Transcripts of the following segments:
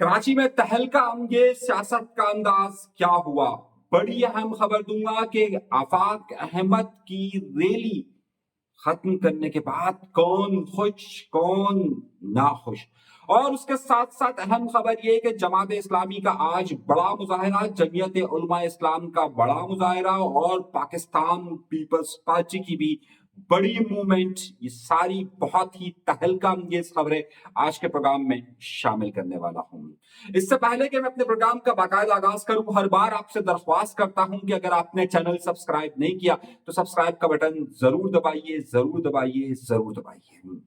कराची में तहलका अंगेज सियासत का अंदाज क्या हुआ। बड़ी अहम खबर दूंगा कि आफाक अहमद की रैली खत्म करने के बाद कौन खुश कौन नाखुश। और उसके साथ साथ अहम खबर यह कि जमात इस्लामी का आज बड़ा मुजाहिरा, जमीयत उलमा इस्लाम का बड़ा मुजाहिरा और पाकिस्तान पीपल्स पार्टी की भी बड़ी मूवमेंट। ये सारी बहुत ही तहलका अंगेज खबरें आज के प्रोग्राम में शामिल करने वाला हूं। इससे पहले कि मैं अपने प्रोग्राम का बाकायदा आगाज करूं, हर बार आपसे दरख्वास्त करता हूं कि अगर आपने चैनल सब्सक्राइब नहीं किया तो सब्सक्राइब का बटन जरूर दबाइए, जरूर दबाइए, जरूर दबाइए।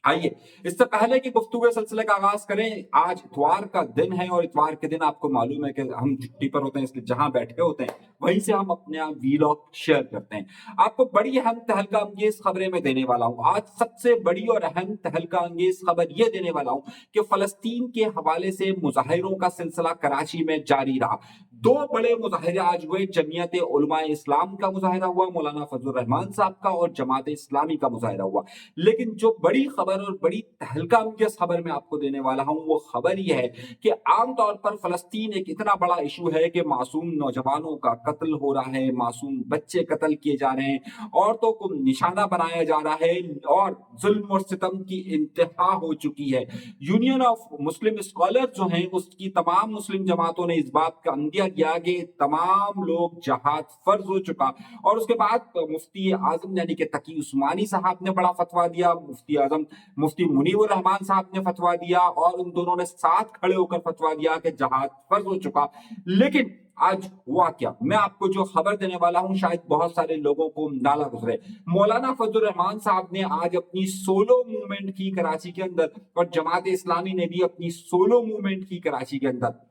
आइए, इससे पहले कि गुफ्तगू के सिलसिले का आगाज करें, आज इतवार का दिन है और इतवार के दिन आपको मालूम है कि हम छुट्टी पर होते हैं, इसलिए जहां बैठे होते हैं वहीं से हम अपने आप वीलॉग शेयर करते हैं। आपको बड़ी अहम तहलका अंगेज खबरें मैं देने वाला हूं। आज सबसे बड़ी और अहम तहलका अंगेज खबर यह देने वाला हूं कि फलस्तीन के हवाले से मुजाहिरों का सिलसिला कराची में जारी रहा। दो बड़े मुजाहिरे आज हुए, जमीयत उलमा इस्लाम का मुजाहिरा हुआ मौलाना फजलुर रहमान साहब का, और जमात इस्लामी का मुजाहिरा हुआ। लेकिन जो बड़ी खबर और बड़ी तहलका अंगेज खबर मैं आपको देने वाला हूं वो खबर यह है कि आमतौर पर फलस्तीन एक इतना बड़ा इशू है कि मासूम नौजवानों का कत्ल हो रहा है, मासूम बच्चे कत्ल किए जा रहे हैं, औरतों को निशाना बनाया जा रहा है और जुल्म और सितम की इंतहा हो चुकी है। यूनियन ऑफ मुस्लिम स्कॉलर जो हैं उसकी तमाम मुस्लिम जमातों ने इस बात का अंदिया किया कि तमाम लोग जहाद फर्ज हो चुका। और उसके बाद मुफ्ती आजम यानी कि तकी उस्मानी साहब ने बड़ा फतवा दिया, मुफ्ती आजम मुफ्ती मुनीवर रहमान साहब ने फतवा दिया, और उन दोनों ने साथ खड़े होकर फतवा दिया कि जहाद फर्ज हो चुका। लेकिन आज हुआ क्या, मैं आपको जो खबर देने वाला हूं शायद बहुत सारे लोगों को नाला गुजरे। मौलाना फजलुर रहमान साहब ने आज अपनी सोलो मूवमेंट की कराची के अंदर, और जमात इस्लामी ने भी अपनी सोलो मूवमेंट की कराची के अंदर।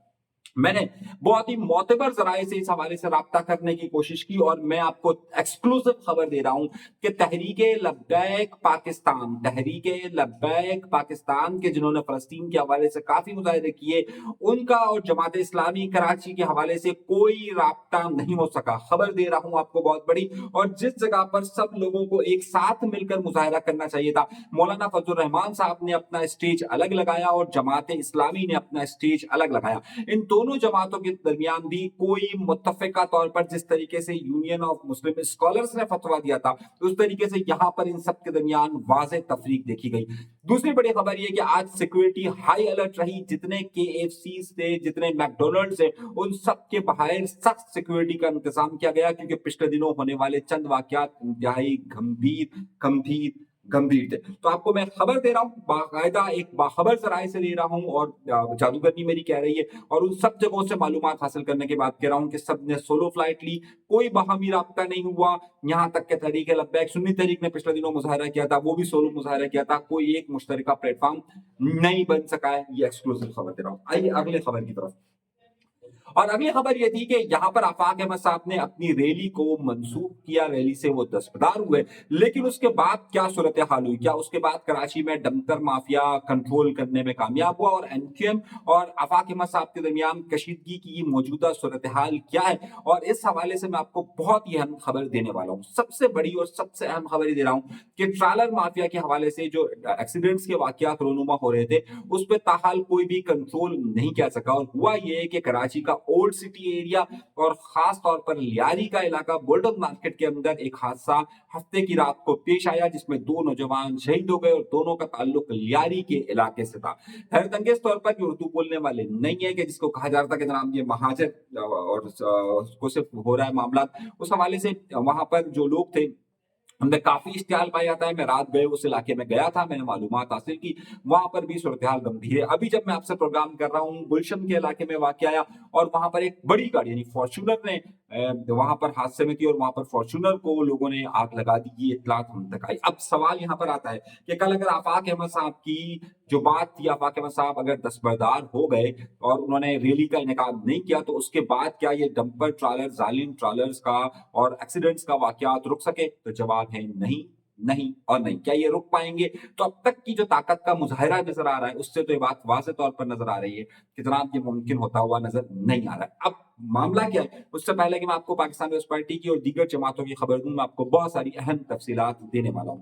मैंने बहुत ही मोतबर जराए से इस हवाले से राब्ता करने की कोशिश की, और मैं आपको एक्सक्लूसिव खबर दे रहा हूं कि तहरीके लब्बैक पाकिस्तान, तहरीके लब्बैक पाकिस्तान के जिन्होंने फलस्तीन के हवाले से काफी मुजाहिदे किए, उनका और जमात इस्लामी कराची के हवाले से कोई राब्ता नहीं हो सका। खबर दे रहा हूं आपको बहुत बड़ी, और जिस जगह पर सब लोगों को एक साथ मिलकर मुजाहिरा करना चाहिए था, मौलाना फजलुर रहमान साहब ने अपना स्टेज अलग लगाया और जमात इस्लामी ने अपना स्टेज अलग लगाया। इन दोनों जमातों के दरमियान भी कोई मुत्तफिका तौर पर, जिस तरीके से यूनियन ऑफ मुस्लिम स्कॉलर्स ने फतवा दिया था उस तरीके से यहां पर इन सब के दरमियान वाज़ेह तफरीक देखी गई। दूसरी बड़ी खबर यह कि आज सिक्योरिटी हाई अलर्ट रही। जितने KFC थे, जितने मैकडोनल्ड्स है, उन सब के बाहर सख्त सिक्योरिटी का इंतजाम किया गया, क्योंकि पिछले दिनों होने वाले चंद वाकयात इंतहाई गंभीर गंभीर गंभीर थे। तो आपको मैं खबर दे रहा हूं, बाकायदा एक बाखबर जराए से दे रहा हूं, और जादूगरनी मेरी कह रही है, और उन सब जगहों से मालूमात हासिल करने के बाद कह रहा हूं कि सब ने सोलो फ्लाइट ली, कोई बाहमी राब्ता नहीं हुआ। यहां तक के तहरीक लब्बैक सुन्नी तहरीक ने पिछले दिनों मुजाहिरा किया था, वो भी सोलो मुजाहिरा किया था, कोई एक मुश्तरका प्लेटफॉर्म नहीं बन सका है। ये एक्सक्लूसिव खबर दे रहा हूं। आइए अगले खबर की तरफ। और अगली खबर यह थी कि यहाँ पर आफाक अहमद साहब ने अपनी रैली को मंसूख किया, रैली से वो दस्तबरदार हुए, लेकिन उसके बाद क्या सूरत हाल हुई, क्या उसके बाद कराची में डंपर माफिया कंट्रोल करने में कामयाब हुआ, और NQM और आफाक अहमद साहब के दरमियान कशीदगी की मौजूदा सूरत हाल क्या है, और इस हवाले से मैं आपको बहुत ही अहम खबर देने वाला हूँ। सबसे बड़ी और सबसे अहम खबर ये दे रहा हूँ कि ट्रालर माफिया के हवाले से जो एक्सीडेंट्स के वाकयात रोनुमा हो रहे थे उस पर ताहाल कोई भी कंट्रोल नहीं किया सका। और हुआ ये है कि कराची का ओल्ड सिटी एरिया और खास तौर पर लियारी का इलाका बुलडन मार्केट के अंदर एक हादसा हफ्ते की रात को पेश आया, जिसमें दो नौजवान शहीद हो गए, और दोनों का ताल्लुक लियारी के इलाके से था। हैरतअंगेज तौर पर उर्दू बोलने वाले नहीं है कि जिसको कहा जाता कि जनाब ये महाजर और उसको सिर्फ हो रहा है मामला, उस हवाले से वहां पर जो लोग थे हमने काफी इश्तिहाल पाया जाता है। मैं रात गए उस इलाके में गया था, मैंने मालूमात हासिल की, वहां पर भी सूरत हाल गंभीर है। अभी जब मैं आपसे प्रोग्राम कर रहा हूँ गुलशन के इलाके में वाकया आया, और वहां पर एक बड़ी गाड़ी यानी फॉर्च्यूनर ने वहां पर हादसे में थी, और वहां पर फॉर्च्यूनर को लोगों ने आग लगा दी। ये इतलात हम तक आई। अब सवाल यहाँ पर आता है कि कल अगर आफाक अहमद साहब की जो बात थी, आफाक अहमद साहब अगर दस्तबरदार हो गए और उन्होंने रैली का इनेकाद नहीं किया, तो उसके बाद क्या ये डंपर ट्रालर, जालिम ट्रालर्स का और एक्सीडेंट्स का वाकयात रुक सके? तो जवाब है नहीं, नहीं और नहीं। क्या ये रुक पाएंगे? तो अब तक की जो ताकत का मुजाहिरा नजर आ रहा है उससे तो ये बात वाज़ेह तौर पर नजर आ रही है कि जनाब ये मुमकिन होता हुआ नजर नहीं आ रहा है। अब मामला क्या है, उससे पहले कि मैं आपको पाकिस्तान पीपल्स पार्टी की और दीगर जमातों की खबर दूं, मैं आपको बहुत सारी अहम तफसीलात देने वाला हूं।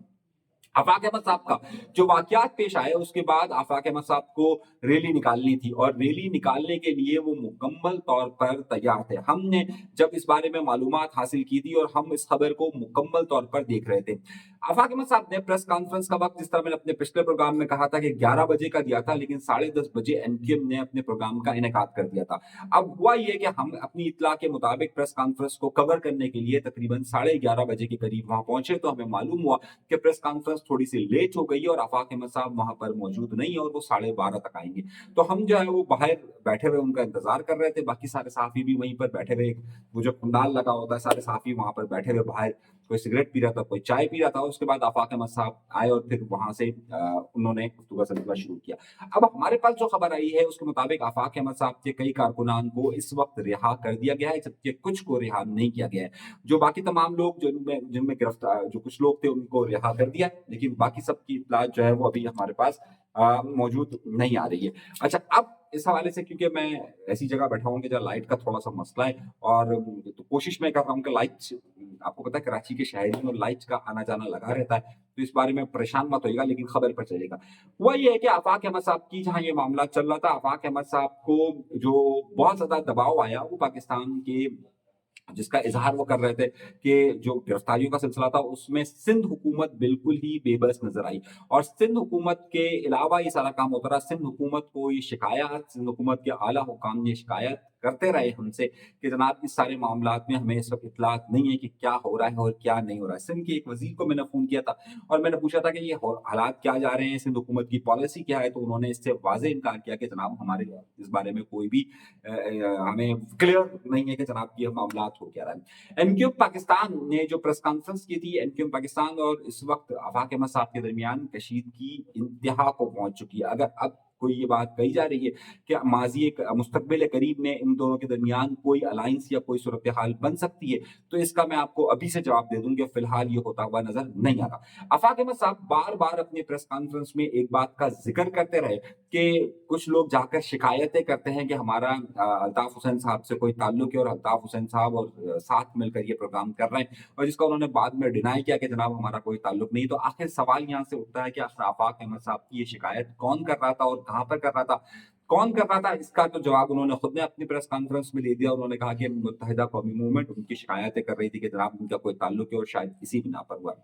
आफाक अहमद साहब का जो वाकयात पेश आए उसके बाद आफाक अहमद साहब को रैली निकालनी थी और रैली निकालने के लिए वो मुकम्मल तौर पर तैयार थे। हमने जब इस बारे में मालूमात हासिल की थी और हम इस खबर को मुकम्मल तौर पर देख रहे थे। आफाक अहमद साहब ने प्रेस कॉन्फ्रेंस का वक्त जिस तरह मैंने अपने पिछले प्रोग्राम में कहा था कि 11 बजे का दिया था, लेकिन 10:30 बजे एनकेएम ने अपने प्रोग्राम का इनेकाद कर दिया था। अब हुआ ये कि हम अपनी इत्तला के मुताबिक प्रेस कॉन्फ्रेंस को कवर करने के लिए तकरीबन 11:30 बजे के करीब वहां पहुंचे, तो हमें मालूम हुआ कि प्रेस कॉन्फ्रेंस थोड़ी सी लेट हो गई है और आफाक अहमद साहब वहां पर मौजूद नहीं है और वो 12:30 तक आएंगे। तो हम जो है वो बाहर बैठे हुए उनका इंतजार कर रहे थे। बाकी सारे सहाफी भी वहीं पर बैठे हुए, वो जो पंडाल लगा होता है, सारे सहाफी वहां पर बैठे हुए बाहर, कोई सिगरेट पी रहा था, कोई चाय पी रहा था। उसके बाद आफाक अहमद साहब आए और फिर वहां से उन्होंने गुफ्तगू का सिलसिला शुरू किया। अब हमारे पास जो खबर आई है उसके मुताबिक आफाक अहमद साहब के कई कारकुनान को इस वक्त रिहा कर दिया गया है, जबकि कुछ को रिहा नहीं किया गया है। जो बाकी तमाम लोग जिनमें जिनमें गिरफ्तार जो कुछ लोग थे उनको रिहा कर दिया, लेकिन बाकी सबकी इत्तला जो है वो अभी हमारे पास मौजूद नहीं आ रही है। अच्छा, अब इस हवाले से क्योंकि मैं ऐसी जगह बैठा हूँ कि जहाँ लाइट का थोड़ा सा मसला है और तो कोशिश मैं कर रहा हूँ कि लाइट, आपको पता है कराची के शहरी में लाइट का आना जाना लगा रहता है, तो इस बारे में परेशान मत होइएगा, लेकिन खबर पर चलेगा। हुआ ये है कि आफाक अहमद साहब की जहाँ ये मामला चल रहा था, आफाक अहमद साहब को जो बहुत ज्यादा दबाव आया वो पाकिस्तान के, जिसका इजहार वो कर रहे थे कि जो गिरफ्तारियों का सिलसिला था उसमें सिंध हुकूमत बिल्कुल ही बेबस नजर आई और सिंध हुकूमत के अलावा ये सारा काम होता रहा। सिंध हुकूमत को ये शिकायत, सिंध हुकूमत के आला हुकाम ये शिकायत करते रहे हमसे कि जनाब इस सारे मामलात में हमें इस वक्त इतलात नहीं है कि क्या हो रहा है और क्या नहीं हो रहा है। सिंध के एक वजीर को मैंने फोन किया था और मैंने पूछा था कि ये हालात क्या जा रहे हैं, सिंध हुकूमत की पॉलिसी क्या है, तो उन्होंने इससे वाजे इनकार किया कि जनाब हमारे इस बारे में कोई भी हमें क्लियर नहीं है कि जनाब ये मामला हो क्या रहा है। एनक्यूब पाकिस्तान ने जो प्रेस कॉन्फ्रेंस की थी, एनक्यूब पाकिस्तान और इस वक्त आफाक अहमद साहब के दरमियान कशीदगी इंतहा को पहुंच चुकी है। अगर अब कोई ये बात कही जा रही है कि माजी एक मुस्तकबिल करीब में इन दोनों के दरमियान कोई अलायंस या कोई सूरत हाल बन सकती है, तो इसका मैं आपको अभी से जवाब दे दूं कि फिलहाल ये होता हुआ नजर नहीं आ रहा। आफाक अहमद साहब बार बार अपनी प्रेस कॉन्फ्रेंस में एक बात का जिक्र करते रहे कि कुछ लोग जाकर शिकायतें करते हैं कि हमारा अल्ताफ हुसैन साहब से कोई ताल्लुक है और अल्ताफ हुसैन साहब और साथ मिलकर ये प्रोग्राम कर रहे हैं, और जिसका उन्होंने बाद में डिनाई किया कि जनाब हमारा कोई ताल्लुक नहीं। तो आखिर सवाल यहाँ से उठता है कि आखिर आफाक अहमद साहब की ये शिकायत कौन कर रहा था और कहाँ पर कर रहा था, कौन कर रहा था, इसका तो जवाब उन्होंने खुद ने अपनी प्रेस कॉन्फ्रेंस में दे दिया। उन्होंने कहा कि मुत्तहिदा कौमी मूवमेंट उनकी शिकायतें कर रही थी कि जनाब उनका कोई ताल्लुक है और शायद इसी बिना पर हुआ।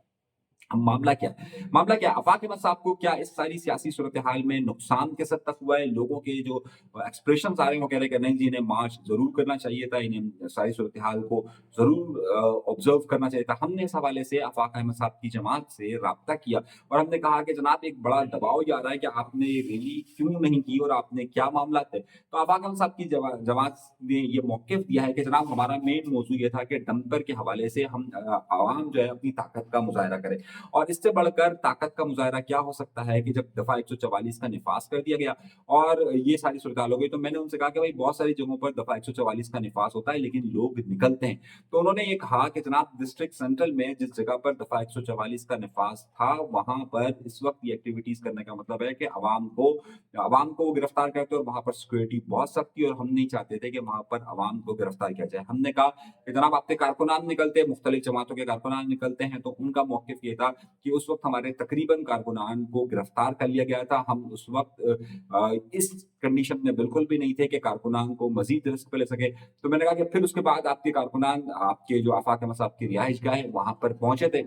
अब मामला क्या है? मामला क्या है? आफाक अहमद साहब को क्या इस सारी सियासी सूरत हाल में नुकसान किस हद तक हुआ है? लोगों के जो एक्सप्रेशन आ रहे हैं वो कह रहे हैं कि नहीं जी, इन्हें मार्च जरूर करना चाहिए था, इन्हें सारी सूरत हाल को जरूर ऑब्जर्व करना चाहिए था। हमने इस हवाले से आफाक अहमद साहब की जमात से रब्ता किया और हमने कहा कि जनाब एक बड़ा दबाव जा रहा है कि आपने रैली क्यों नहीं की और आपने क्या मामला थे। तो आफाक अहमद साहब की जमात ने ये मौक़िफ़ दिया है कि जनाब हमारा मेन मौजू ये था कि डंपर के हवाले से हम आवाम जो है अपनी ताकत का मुजाहरा करे, और इससे बढ़कर ताकत का मुजाहरा क्या हो सकता है कि जब दफा 144 का निफास कर दिया गया और ये सारी सूरत हो गई। तो मैंने उनसे कहा कि भाई बहुत सारी जगहों पर दफा 144 का निफास होता है लेकिन लोग निकलते हैं। तो उन्होंने ये कहा कि जनाब डिस्ट्रिक्ट सेंट्रल में जिस जगह पर दफा 144 का निफास था वहां पर इस वक्त ये एक्टिविटीज करने का मतलब है कि अवाम को गिरफ्तार करते और वहां पर सिक्योरिटी बहुत सख्त थी और हम नहीं चाहते थे कि वहां पर अवाम को गिरफ्तार किया जाए। हमने कहा कि जनाब आपके कारकुनान निकलते हैं, मुख्तलिफ जमातों के कारकुनान निकलते हैं, तो उनका मौक़िफ़ ये था कि उस वक्त हमारे तकरीबन कारकुनान को गिरफ्तार कर लिया गया था। हम उस वक्त इस कंडीशन में बिल्कुल भी नहीं थे कि कारकुनान को मजीद रिस्क पे ले सके। तो मैंने कहा कि फिर उसके बाद आपके कारकुनान आपके जो आफाक अहमद साहब की रिहाइश गाह है वहां पर पहुंचे थे,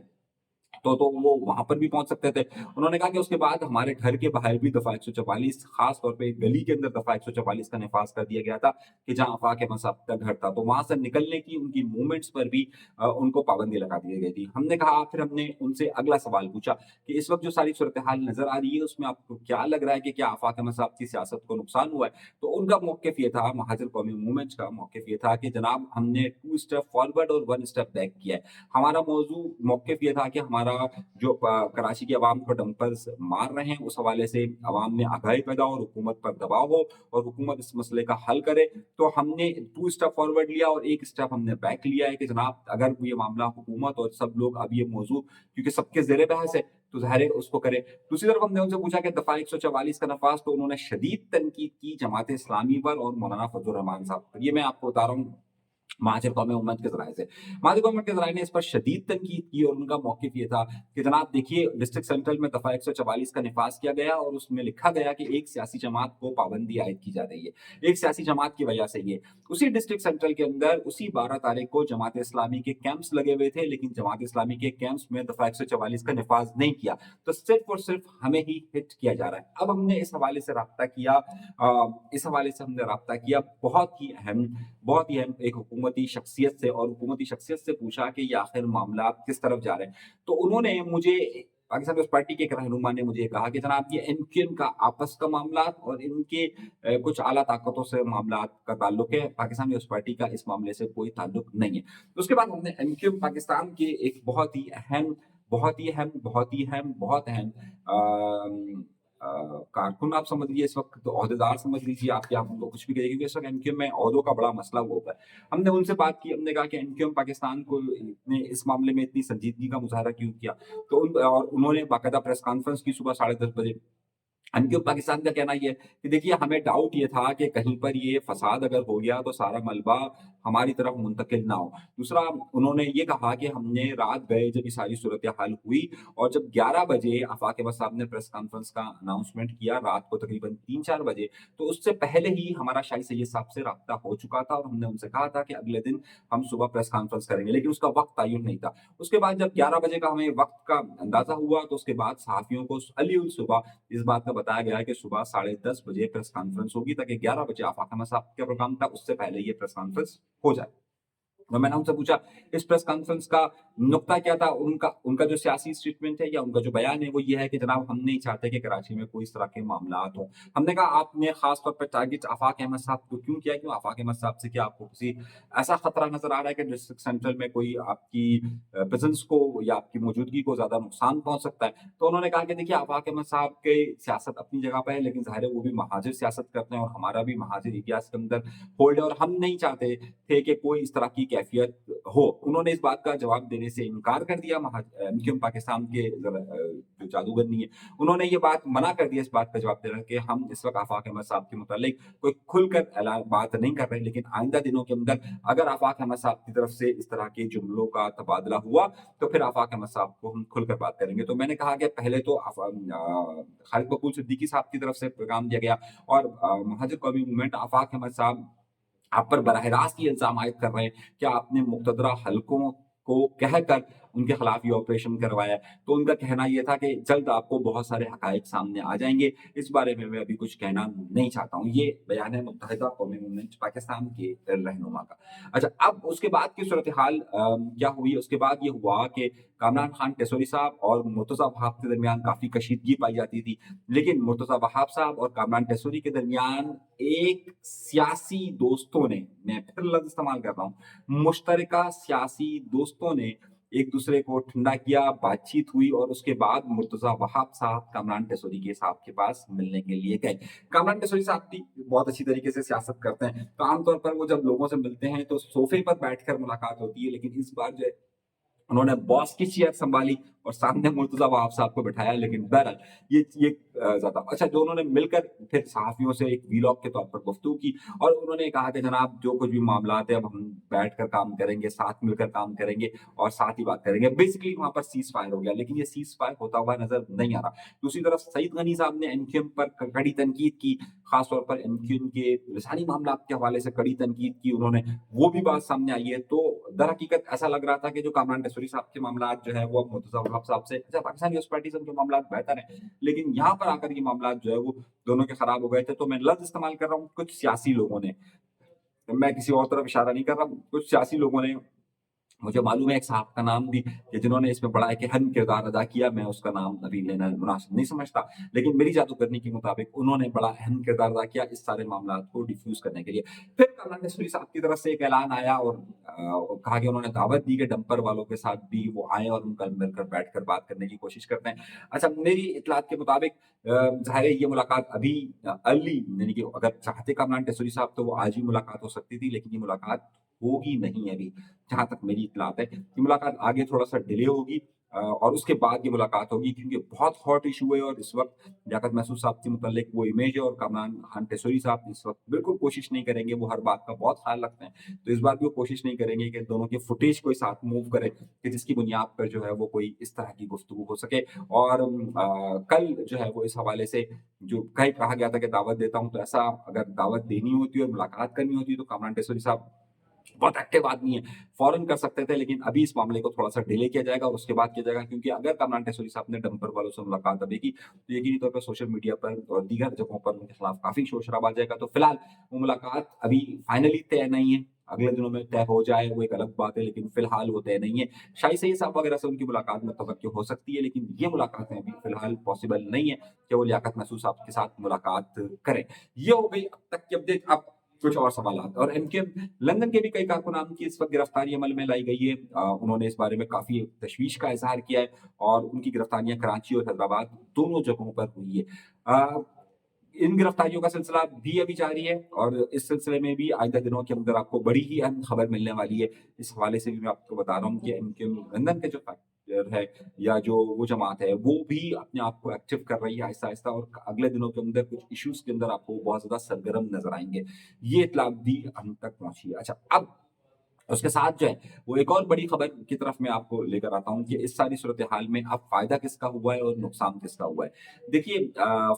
तो वो वहां पर भी पहुंच सकते थे। उन्होंने कहा कि उसके बाद हमारे घर के बाहर भी दफा 144, खास तौर पे एक गली के अंदर दफा 144 का निफाज कर दिया गया था कि जहां आफाक अहमद साहब का घर था, तो वहां से निकलने की उनकी मूवमेंट्स पर भी उनको पाबंदी लगा दी गई थी। हमने कहा, फिर हमने उनसे अगला सवाल पूछा कि इस वक्त जो सारी सूरत हाल नजर आ रही है उसमें आपको क्या लग रहा है कि क्या आफाक अहमद साहब की सियासत को नुकसान हुआ है? तो उनका मौक़िफ़ ये था, महाजर कौमी मूवमेंट्स का मौक़िफ़ ये था कि जनाब हमने 2 स्टेप फॉरवर्ड और 1 स्टेप बैक किया है। हमारा मौक़िफ़ ये था कि हमारा जो कराची की आवाम को डंपर्स मार रहे हैं उस हवाले से आवाम में आगाही पैदा हो और हुकूमत पर दबाव हो और हुकूमत इस मसले का हल करे। तो हमने 2 स्टेप फॉरवर्ड लिया और 1 स्टेप हमने बैक लिया है कि जनाब अगर ये मामला हुकूमत और सब लोग अब ये मौजू क्योंकि सबके ज़ेरे बहस है तो ज़ाहिर है उसको करे। दूसरी तरफ हमने उनसे पूछा कि दफा 144 का नफाज, तो उन्होंने शदीद तनकीद की जमात इस्लामी पर और मौलाना फजल रहमान साहब पर। ये मैं आपको बता रहा हूँ महाजिर कौम उम्मत के ज़राए से। महाजिर कौम के ज़राए ने इस पर शदीद तनकीद की और उनका मौक़िफ़ ये था कि जनाब देखिए, डिस्ट्रिक्ट सेंट्रल में दफ़ा 144 का निफ़ाज़ किया गया और उसमें लिखा गया कि एक सियासी जमात को पाबंदी आयद की जा रही है। एक सियासी जमात की वजह से ये। उसी डिस्ट्रिक्ट सेंट्रल के अंदर उसी 12 तारीख को जमात इस्लामी के कैंप्स लगे हुए थे, लेकिन जमात इस्लामी के कैंप्स में दफ़ा 144 का निफ़ाज़ नहीं किया। तो सिर्फ़ और सिर्फ़ हमें ही हिट किया जा रहा है। अब हमने इस हवाले से राब्ता किया, इस हवाले से हमने राब्ता किया बहुत ही अहम एक हुकूमती शख्सियत से, और हुकूमती शख्सियत से पूछा कि ये आखिर मामला किस तरफ जा रहे हैं। तो उन्होंने मुझे, पाकिस्तान पीपल्स पार्टी के एक रहनुमा ने मुझे कहा कि जनाब ये एमक्यूएम का आपस का मामला और इनके कुछ आला ताकतों से मामला का ताल्लुक है, पाकिस्तान पीपल्स पार्टी का इस मामले से कोई ताल्लुक नहीं है। तो उसके बाद हमने एमक्यूएम पाकिस्तान के एक बहुत अहम कारकुन आप समझ लीजिए, इस वक्त तो ओहदेदार समझ लीजिए, आप या कुछ भी कहिए, क्योंकि इस वक्त एमक्यूएम में ओहदों का बड़ा मसला वो होता है। हमने उनसे बात की, हमने कहा कि एमक्यूएम पाकिस्तान को ने इस मामले में इतनी संजीदगी का मुजाहरा क्यों किया? तो उन्होंने बाकायदा प्रेस कॉन्फ्रेंस की सुबह 10:30 बजे। एमक्यूएम पाकिस्तान का कहना ये है कि देखिए, हमें डाउट ये था कि कहीं पर ये फसाद अगर हो गया तो सारा मलबा हमारी तरफ मुंतकिल ना हो। दूसरा, उन्होंने ये कहा कि हमने रात गए जब ये सारी सूरत हाल हुई, और जब 11 बजे आफाक अहमद साहब ने प्रेस कॉन्फ्रेंस का अनाउंसमेंट किया रात को तकरीबन 3-4 बजे, तो उससे पहले ही हमारा शाही सैयद साहब से राब्ता हो चुका था और हमने उनसे कहा था कि अगले दिन हम सुबह प्रेस कॉन्फ्रेंस करेंगे, लेकिन उसका वक्त तय्युन नहीं था। उसके बाद जब 11 बजे का हमें वक्त का अंदाजा हुआ, तो उसके बाद सहाफ़ियों को अली सुबह इस बात का बताया गया कि सुबह 10:30 बजे प्रेस कॉन्फ्रेंस होगी, ताकि 11 बजे आफाक अहमद साहब का प्रोग्राम था, उससे पहले ये प्रेस कॉन्फ्रेंस हो जाए। तो मैंने उनसे पूछा इस प्रेस कॉन्फ्रेंस का नुक्ता क्या था? उनका उनका जो सियासी स्टेटमेंट है या उनका जो बयान है वो ये है कि जनाब हम नहीं चाहते कि कराची में कोई इस तरह के मामलात हों। हमने कहा आपने खास तौर पर टारगेट आफाक अहमद साहब को क्यों किया? क्यों आफाक अहमद साहब से क्या आपको किसी ऐसा खतरा नजर आ रहा है कि डिस्ट्रिक्ट सेंट्रल में कोई आपकी प्रेजेंस को या आपकी मौजूदगी को ज्यादा नुकसान पहुंच सकता है? तो उन्होंने कहा कि देखिए, आफाक अहमद साहब के सियासत अपनी जगह पर है, लेकिन ज़ाहिर है वो भी महाजिर सियासत करते हैं और हमारा भी महाजिर इतिहास के अंदर होल्ड है, और हम नहीं चाहते थे कि कोई इस तरह की कैफियत हो। उन्होंने इस बात का जवाब देने से इनकार कर दिया। एमक्यूएम पाकिस्तान के जो जादूगरनी है, उन्होंने ये बात मना कर दिया इस बात का जवाब देना कि हम इस वक्त आफाक अहमद साहब के मुतालिक कोई खुलकर ऐलान बात नहीं कर रहे, लेकिन आइंदा दिनों के अंदर अगर आफाक अहमद साहब की तरफ से इस तरह के जुमलों का तबादला हुआ, तो फिर आफाक अहमद साहब को हम खुलकर बात करेंगे। तो मैंने कहा कि पहले तो खालिद मकबूल सिद्दीकी साहब की तरफ से पैगाम दिया गया, और महाजिर कौमी मूवमेंट आफाक अहमद साहब आप पर बराह रास्त ये इल्ज़ाम आयद कर रहे हैं कि आपने मुक़तदरा हलकों को कहकर उनके खिलाफ ये ऑपरेशन करवाया है। तो उनका कहना ये था कि जल्द आपको बहुत सारे हक़ाइक़ सामने आ जाएँगे, इस बारे में मैं अभी कुछ कहना नहीं चाहता हूँ। ये बयान है मुत्तहिदा कौमी मूवमेंट पाकिस्तान के रहनुमा का। अच्छा, अब उसके बाद की सूरत-ए-हाल क्या हुई? उसके बाद ये हुआ कि कामरान खान टेसोरी साहब और मुर्तज़ा वहाब के दरमियान काफ़ी कशीदगी पाई जाती थी। लेकिन मुर्तज़ा वहाब साहब और कामरान टेसोरी के दरमियान एक सियासी दोस्तों ने, मैं फिर लफ्ज़ इस्तेमाल कर रहा हूँ, मुश्तरका सियासी दोस्तों ने एक दूसरे को ठंडा किया, बातचीत हुई, और उसके बाद मुर्तज़ा वहाब साहब कामरान टेसोरी के साहब के पास मिलने के लिए गए। कामरान टेसोरी साहब भी बहुत अच्छी तरीके से सियासत करते हैं, तो आमतौर पर वो जब लोगों से मिलते हैं तो सोफे पर बैठकर मुलाकात होती है, लेकिन इस बार जो है उन्होंने बॉस की चेयर सँभाली और सामने मुर्तज़ा वहाब साहब को बिठाया, लेकिन बहरहाल ये ज़्यादा अच्छा, दोनों ने मिलकर फिर सहाफ़ियों से एक वीलॉग के तौर पर गुफ्तगू की, और उन्होंने कहा कि जनाब जो कुछ भी मामलात है, अब हम बैठकर काम करेंगे, साथ मिलकर काम करेंगे और साथ ही बात करेंगे। बेसिकली वहाँ पर सीज़ फायर हो गया, लेकिन ये सीज़ फायर होता हुआ नज़र नहीं आ रहा। दूसरी तरफ सईद गनी साहब ने एमक्यूएम पर कड़ी तनकीद की, ख़ास तौर पर एमक्यूएम के लिसानी मामलात के हवाले से कड़ी तनकीद की उन्होंने, वो भी बात सामने आई है। तो दरहकीकत ऐसा लग रहा था कि जो कामरान टेसोरी साहब के मामलात जो है वो अब मुर्तज़ा वहाब साहब से, अच्छा पाकिस्तान पीपल्स पार्टी से उनके मामलात बेहतर हैं, लेकिन यहाँ पर आकर ये मामलात जो है वो दोनों के खराब हो गए थे। तो मैं लफ्ज़ इस्तेमाल कर रहा हूँ, कुछ सियासी लोगों ने, मैं किसी और तरफ इशारा नहीं कर रहा हूँ, कुछ सियासी लोगों ने, मुझे मालूम है एक साहब का नाम भी कि जिन्होंने इसमें बड़ा एक अहम किरदार अदा किया, मैं उसका नाम अभी लेना मुनासिब नहीं समझता, लेकिन मेरी जादूगरनी के मुताबिक उन्होंने बड़ा अहम किरदार अदा किया इस सारे मामलात को डिफ्यूज़ करने के लिए। फिर कामरान टेसोरी साहब की तरफ से एक ऐलान आया, और कहा कि उन्होंने दावत दी कि डंपर वालों के साथ भी वो आएँ और उनका मिलकर बैठकर बात करने की कोशिश करते हैं। अच्छा, मेरी इत्तलात के मुताबिक ज़ाहिर है ये मुलाकात अभी अर्ली, यानी कि अगर चाहते कामरान टेसोरी साहब तो वो आज ही मुलाकात हो सकती थी, लेकिन ये मुलाकात होगी नहीं अभी, जहाँ तक मेरी इत्तलात है। ये मुलाकात आगे थोड़ा-सा डिले होगी, اور اس کے بعد یہ ملاقات ہوگی، کیونکہ بہت ہاٹ ایشو ہے اور اس وقت لیاقت محسود صاحب کے متعلق وہ امیج ہے، اور کامران خان ٹیسوری صاحب اس وقت بالکل کوشش نہیں کریں گے، وہ ہر بات کا بہت خیال رکھتے ہیں، تو اس بات بھی وہ کوشش نہیں کریں گے کہ دونوں کے فوٹیج کو ساتھ موو کرے کہ جس کی بنیاد پر جو ہے وہ کوئی اس طرح کی گفتگو ہو سکے۔ اور کل جو ہے وہ اس حوالے سے جو کہا گیا تھا کہ دعوت دیتا ہوں، تو ایسا اگر دعوت دینی ہوتی اور ملاقات کرنی ہوتی تو کامران ٹیسوری صاحب بہت ایکٹیو آدمی ہے، فوراً کر سکتے تھے، لیکن ابھی اس معاملے کو تھوڑا سا ڈیلے کیا جائے گا اور اس کے بعد کیا جائے گا، کیونکہ اگر کامران ٹیسوری صاحب نے ڈمپر والوں سے ملاقات ابھی کی تو یقینی طور پر سوشل میڈیا پر اور دیگر جگہوں پر ان کے خلاف کافی شور شرابہ آ جائے گا۔ تو فی الحال وہ ملاقات ابھی فائنلی طے نہیں ہے، اگلے دنوں میں طے ہو جائے وہ ایک الگ بات ہے، لیکن فی الحال وہ طے نہیں ہے۔ شاہی سید صاحب وغیرہ سے ان کی ملاقات میں توقع ہو سکتی ہے، لیکن یہ ملاقاتیں ابھی فی الحال پاسبل نہیں ہے کہ وہ لیاقت محسود صاحب کے ساتھ ملاقات کریں۔ یہ ہو گئی اب تک کی اپڈیٹ۔ اب کچھ اور سوالات، اور ایم کے لندن کے بھی کئی کارکنان کی اس وقت گرفتاری عمل میں لائی گئی ہے، انہوں نے اس بارے میں کافی تشویش کا اظہار کیا ہے، اور ان کی گرفتاریاں کراچی اور حیدرآباد دونوں جگہوں پر ہوئی ہے۔ ان گرفتاریوں کا سلسلہ بھی ابھی جاری ہے، اور اس سلسلے میں بھی آئندہ دنوں کے اندر آپ کو بڑی ہی اہم خبر ملنے والی ہے۔ اس حوالے سے بھی میں آپ کو بتا رہا ہوں کہ ان کے لندن کے جو فیکٹر ہے یا جو وہ جماعت ہے وہ بھی اپنے آپ کو ایکٹیو کر رہی ہے آہستہ آہستہ، اور اگلے دنوں کے اندر کچھ ایشوز کے اندر آپ کو بہت زیادہ سرگرم نظر آئیں گے۔ یہ اطلاع بھی ہم تک پہنچی ہے۔ اچھا، اب اس کے ساتھ جو ہے وہ ایک اور بڑی خبر کی طرف میں آپ کو لے کر آتا ہوں کہ اس ساری صورتحال میں اب فائدہ کس کا ہوا ہے اور نقصان کس کا ہوا ہے۔ دیکھیے،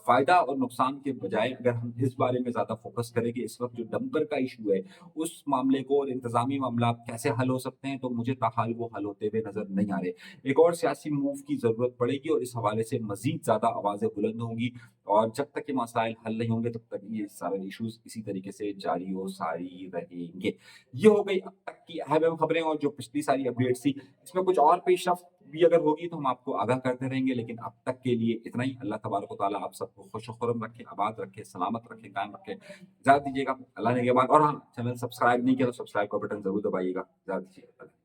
فائدہ اور نقصان کے بجائے اگر ہم اس بارے میں زیادہ فوکس کریں کہ اس وقت جو ڈمپر کا ایشو ہے اس معاملے کو اور انتظامی معاملات کیسے حل ہو سکتے ہیں، تو مجھے تاحال وہ حل ہوتے ہوئے نظر نہیں آ رہے۔ ایک اور سیاسی موو کی ضرورت پڑے گی، اور اس حوالے سے مزید زیادہ آوازیں بلند ہوں گی، اور جب تک یہ مسائل حل نہیں ہوں گے تب تک یہ سارے ایشوز اسی طریقے سے جاری و ساری رہیں گے۔ یہ ہو گئی اب تک کی اہم خبریں، اور جو پچھلی ساری اپڈیٹس تھی اس میں کچھ اور پیش رفت بھی اگر ہوگی تو ہم آپ کو آگاہ کرتے رہیں گے، لیکن اب تک کے لیے اتنا ہی۔ اللہ تبارک و تعالیٰ آپ سب کو خوش و خرم رکھے، آباد رکھے، سلامت رکھے، قائم رکھے۔ اجازت دیجیے گا، اللہ نے کے بعد، اور ہاں، چینل سبسکرائب نہیں کیا تو سبسکرائب کا بٹن ضرور دبائیے گا۔ اجازت دیجیے گا۔